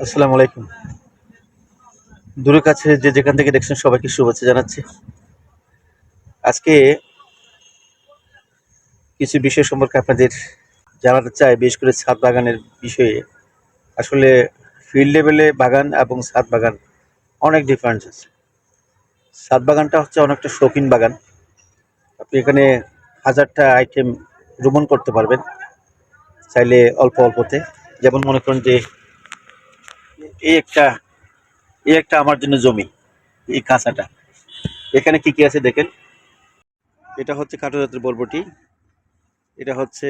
আসসালামু আলাইকুম। দূরে কাছে যে যেখান থেকে দেখছেন সবাইকে শুভেচ্ছা জানাচ্ছি। আজকে কিছু বিষয় সম্পর্কে আপনাদের জানাতে চাই, বিশেষ করে ছাদ বাগানের বিষয়ে। আসলে ফিল্ড লেভেলে বাগান এবং ছাদ বাগান অনেক ডিফারেন্স আছে। ছাদ বাগানটা হচ্ছে অনেকটা শৌখিন বাগান। আপনি এখানে হাজারটা আইটেম রোপণ করতে পারবেন চাইলে অল্প অল্পতে। যেমন মনে করেন যে এই একটা এই একটা আমার জন্য জমি, এই কাঁচাটা। এখানে কি কি আছে দেখেন। এটা হচ্ছে কাঠো জাতের বরবটি, এটা হচ্ছে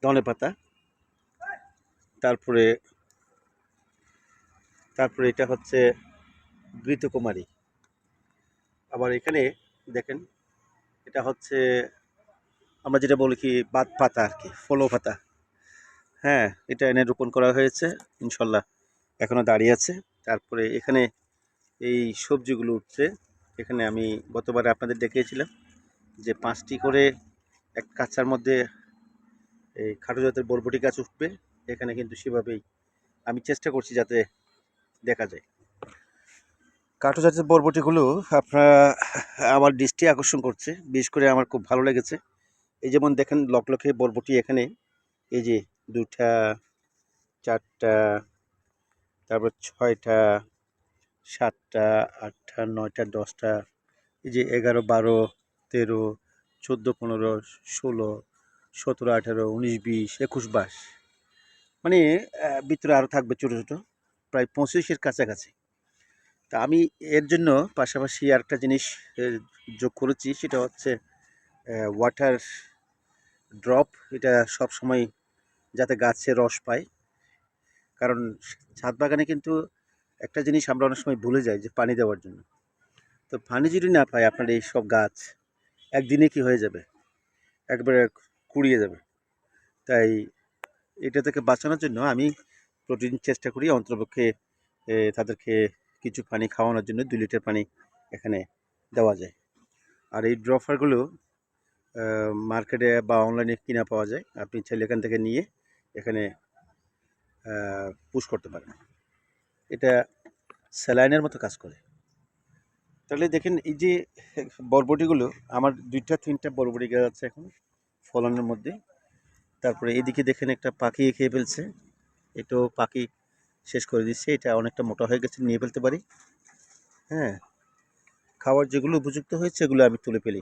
ধনেপাতা, তারপরে তারপরে এটা হচ্ছে ঘৃতকুমারী। আবার এখানে দেখেন, এটা হচ্ছে আমরা যেটা বলি কি বাত পাতা আর কি, ফলো পাতা। হ্যাঁ, এটা এনে রোপণ করা হয়েছে, ইনশাল্লাহ এখনো দাঁড়িয়ে আছে। তারপরে এখানে এই সবজিগুলো উঠছে। এখানে আমি গতবারে আপনাদের দেখিয়েছিলাম যে 5টি করে এক কাঁচার মধ্যে এই খাটো জাতের বরবটি গাছ উঠবে। এখানে কিন্তু সেভাবেই আমি চেষ্টা করছি যাতে দেখা যায়। কাঠো জাতের বরবটিগুলো আপনার আমার দৃষ্টি আকর্ষণ করছে, বিশেষ করে আমার খুব ভালো লেগেছে। এই যেমন দেখেন লকলকে বরবটি এখানে, এই যে 2টা, 4টা, তারপর 6টা, 7টা, 8টা, 9টা, 10টা, এই যে 11, 12, 13, 14, 15, 16, 17, 18, 19, 20, 21, 22, মানে ভিতরে আরও থাকবে ছোটো ছোটো, প্রায় 25-এর কাছাকাছি। তা আমি এর জন্য পাশাপাশি আরেকটা জিনিস যোগ করেছি, সেটা হচ্ছে ওয়াটার ড্রপ। এটা সব সময় যাতে গাছে রস পায়, কারণ ছাদ বাগানে কিন্তু একটা জিনিস আমরা অনেক সময় ভুলে যাই, যে পানি দেওয়ার জন্য। তো পানি যদি না পায় আপনার এই সব গাছ একদিনে কি হয়ে যাবে, একবারে কুড়িয়ে যাবে। তাই এটা থেকে বাঁচানোর জন্য আমি প্রতিদিন চেষ্টা করি অন্ততপক্ষে তাদেরকে কিছু পানি খাওয়ানোর জন্য 2 লিটার পানি এখানে দেওয়া যায়। আর এই ড্রপারগুলো মার্কেটে বা অনলাইনে কিনা পাওয়া যায়, আপনি চাইলে এখান থেকে নিয়ে এখানে পুশ করতে পারেন। এটা স্যালাইনের মতো কাজ করে। তাহলে দেখেন এই যে বরবটিগুলো, আমার 2টা 3টা বরবটি গাছ আছে এখন ফলনের মধ্যে। তারপরে এদিকে দেখেন একটা পাখি খেয়ে ফেলছে, এটাও পাখি শেষ করে দিচ্ছে। এটা অনেকটা মোটা হয়ে গেছে, নিয়ে ফেলতে পারি। হ্যাঁ, খাওয়ার যেগুলো উপযুক্ত হয়েছে এগুলো আমি তুলে ফেলি,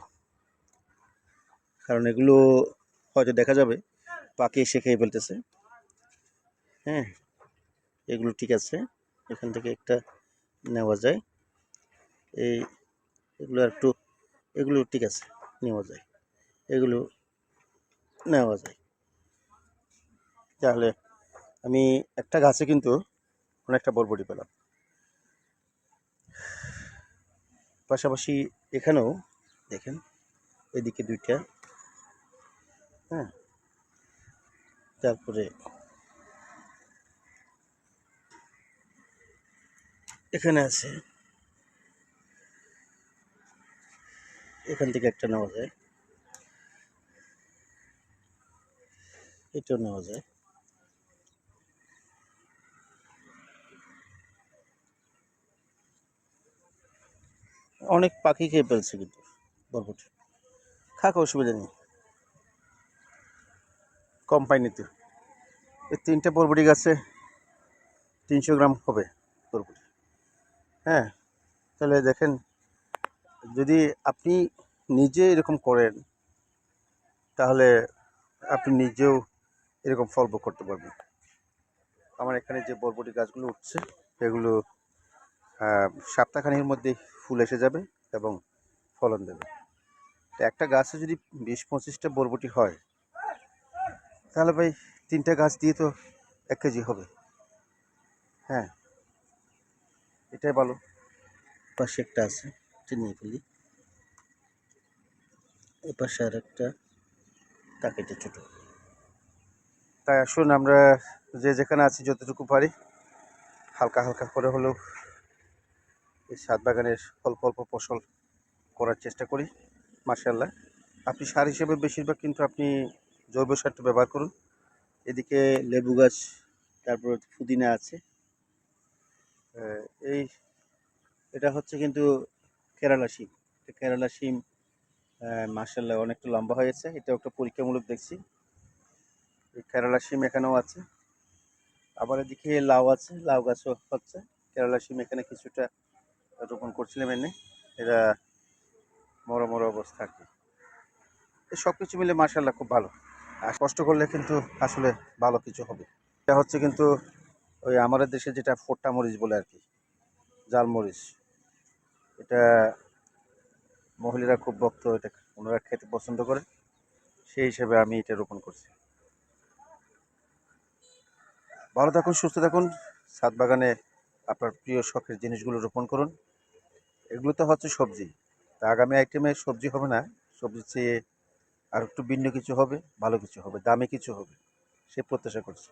কারণ এগুলো হয়তো দেখা যাবে পাখি এসে খেয়ে ফেলতেছে। হ্যাঁ, এগুলো ঠিক আছে, এখান থেকে একটা নেওয়া যায়। এই এগুলো একটু, এগুলো ঠিক আছে, নেওয়া যায়, এগুলো নেওয়া যায়। তাহলে আমি একটা গাছে কিন্তু অনেকটা বরবটি পেলাম। পাশাপাশি এখানেও দেখেন, এদিকে 2টা। হ্যাঁ, তারপরে এখানে আছে, এখান থেকে একটা নেওয়া যায়, এটাও নেওয়া যায়। অনেক পাখি খেয়ে ফেলছে কিন্তু বরবটি, খাক, অসুবিধা নেই, কম পাইনি তো। এই 3টে বরবটি গাছে 300 গ্রাম হবে বরবটি। হ্যাঁ, তাহলে দেখেন, যদি আপনি নিজে এরকম করেন তাহলে আপনি নিজেও এরকম ফল ভোগ করতে পারবেন। আমার এখানে যে বরবটি গাছগুলো উঠছে এগুলো সপ্তাহখানেকের মধ্যে ফুল এসে যাবে এবং ফলন দেবে। তো একটা গাছে যদি 20-25টা বরবটি হয়, তাহলে ভাই 3টা গাছ দিয়ে তো 1 কেজি হবে। হ্যাঁ, এটাই ভালো। পাশে একটা আছে, এটা নিয়ে ফেলি। এ পাশে আর একটা, তাকে এটা ছোটো। তাই আসুন আমরা যে যেখানে আছি যতটুকু পারি হালকা হালকা করে হলেও এই ছাদ বাগানের অল্প অল্প ফসল করার চেষ্টা করি। মাশাআল্লাহ, আপনি সার হিসেবে বেশিরভাগ কিন্তু আপনি জৈব সারটা ব্যবহার করুন। এদিকে লেবু গাছ, তারপর পুদিনা আছে, আহ, এই এটা হচ্ছে কিন্তু কেরালা শিম। এটা কেরালা শিম, মার্শাল্লাহ অনেকটা লম্বা হয়েছে। এটা একটা পরীক্ষামূলক দেখছি। এই কেরালা শিম এখানেও আছে। আবার এদিকে লাউ আছে, লাউ গাছও হচ্ছে। কেরালা শিম এখানে কিছুটা রোপণ করছিলাম এনে, এরা মরো মরো অবস্থা আর কি। এই সব কিছু মিলে মার্শাল্লাহ খুব ভালো। আর কষ্ট করলে কিন্তু আসলে ভালো কিছু হবে। এটা হচ্ছে কিন্তু ওই আমাদের দেশে যেটা ফোট্টা মরিচ বলে আর কি, জাল মরিচ। এটা মহিলারা খুব ভক্ত, এটা ওনারা খেতে পছন্দ করে, সেই হিসেবে আমি এটা রোপণ করছি। ভালো থাকুন, সুস্থ থাকুন। ছাদ বাগানে আপনার প্রিয় শখের জিনিসগুলো রোপণ করুন। এগুলো তো হচ্ছে সবজি, তা আগামী আইটেমে সবজি হবে না, সবজির চেয়ে আর একটু ভিন্ন কিছু হবে, ভালো কিছু হবে, দামি কিছু হবে, সে প্রত্যাশা করছি।